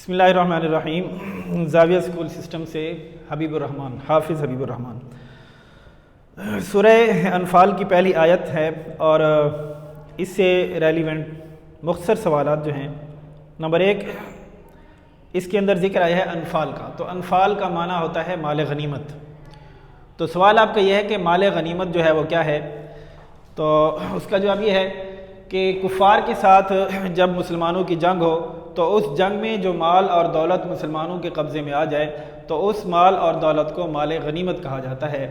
بسم اللہ الرحمن الرحیم۔ زاویہ اسکول سسٹم سے حبیب الرحمن، حافظ حبیب الرحمن۔ سورہ انفال کی پہلی آیت ہے اور اس سے ریلیونٹ مختصر سوالات جو ہیں۔ نمبر 1، اس کے اندر ذکر آیا ہے انفال کا، تو انفال کا معنی ہوتا ہے مال غنیمت۔ تو سوال آپ کا یہ ہے کہ مال غنیمت جو ہے وہ کیا ہے؟ تو اس کا جواب یہ ہے کہ کفار کے ساتھ جب مسلمانوں کی جنگ ہو تو اس جنگ میں جو مال اور دولت مسلمانوں کے قبضے میں آ جائے تو اس مال اور دولت کو مال غنیمت کہا جاتا ہے۔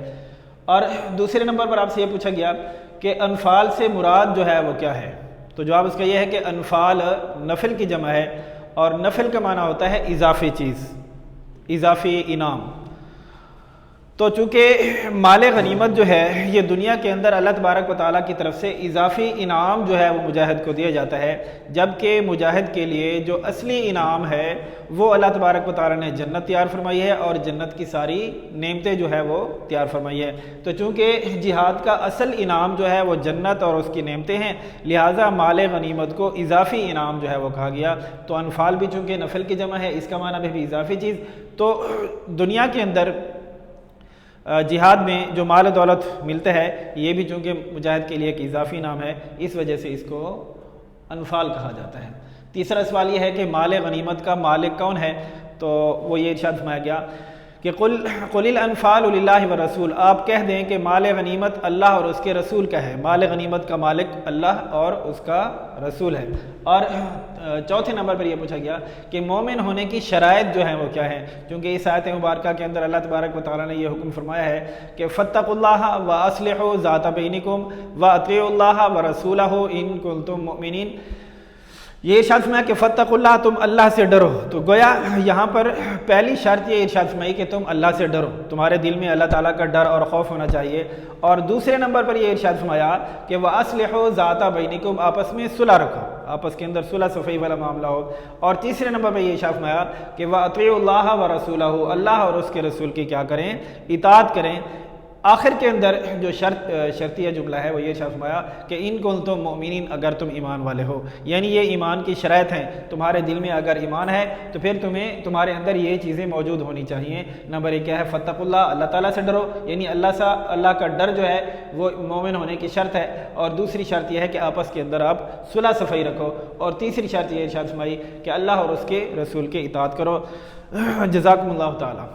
اور دوسرے نمبر پر آپ سے یہ پوچھا گیا کہ انفال سے مراد جو ہے وہ کیا ہے؟ تو جواب اس کا یہ ہے کہ انفال نفل کی جمع ہے، اور نفل کا معنی ہوتا ہے اضافی چیز، اضافی انعام۔ تو چونکہ مال غنیمت جو ہے یہ دنیا کے اندر اللہ تبارک و تعالیٰ کی طرف سے اضافی انعام جو ہے وہ مجاہد کو دیا جاتا ہے، جبکہ مجاہد کے لیے جو اصلی انعام ہے وہ اللہ تبارک و تعالیٰ نے جنت تیار فرمائی ہے، اور جنت کی ساری نعمتیں جو ہے وہ تیار فرمائی ہے۔ تو چونکہ جہاد کا اصل انعام جو ہے وہ جنت اور اس کی نعمتیں ہیں، لہٰذا مال غنیمت کو اضافی انعام جو ہے وہ کہا گیا۔ تو انفال بھی چونکہ نفل کی جمع ہے، اس کا معنی بھی اضافی چیز۔ تو دنیا کے اندر جہاد میں جو مال و دولت ملتا ہے یہ بھی چونکہ مجاہد کے لیے ایک اضافی نام ہے، اس وجہ سے اس کو انفال کہا جاتا ہے۔ تیسرا سوال یہ ہے کہ مال غنیمت کا مالک کون ہے؟ تو وہ یہ ارشاد فرمایا گیا کہ قل الانفال للہ والرسول، آپ کہہ دیں کہ مال غنیمت اللہ اور اس کے رسول کا ہے۔ مال غنیمت کا مالک اللہ اور اس کا رسول ہے۔ اور چوتھے نمبر پر یہ پوچھا گیا کہ مومن ہونے کی شرائط جو ہیں وہ کیا ہیں؟ کیونکہ اس آیت مبارکہ کے اندر اللہ تبارک و تعالیٰ نے یہ حکم فرمایا ہے کہ فاتقوا اللہ واصلحوا ذات بینکم واطیعوا اللہ ورسولہ ان کنتم مؤمنین۔ یہ ارشاد فرمایا کہ فاتقوا اللہ، تم اللہ سے ڈرو۔ تو گویا یہاں پر پہلی شرط یہ ارشاد فرمائی کہ تم اللہ سے ڈرو، تمہارے دل میں اللہ تعالیٰ کا ڈر اور خوف ہونا چاہیے۔ اور دوسرے نمبر پر یہ ارشاد فرمایا کہ وَأَصْلِحُوا ذَاتَ بَيْنِكُمْ، آپس میں صلح رکھو، آپس کے اندر صلح صفائی والا معاملہ ہو۔ اور تیسرے نمبر پر یہ ارشاد فرمایا کہ وَأَطِيعُوا اللَّهَ وَرَسُولَهُ، اللہ اور اس کے رسول کی کیا کریں؟ اطاعت کریں۔ آخر کے اندر جو شرطیہ جملہ ہے وہ یہ ارشاد فرمایا کہ ان کنتم مؤمنین، اگر تم ایمان والے ہو، یعنی یہ ایمان کی شرائط ہیں۔ تمہارے دل میں اگر ایمان ہے تو پھر تمہارے اندر یہ چیزیں موجود ہونی چاہیے۔ نمبر 1 کیا ہے؟ فاتقوا اللہ، اللہ تعالیٰ سے ڈرو، یعنی اللہ کا ڈر جو ہے وہ مومن ہونے کی شرط ہے۔ اور دوسری شرط یہ ہے کہ آپس کے اندر آپ صلح صفائی رکھو۔ اور تیسری شرط یہ ارشاد فرمائی کہ اللہ اور اس کے رسول کی اطاعت کرو۔ جزاکم اللہ تعالیٰ۔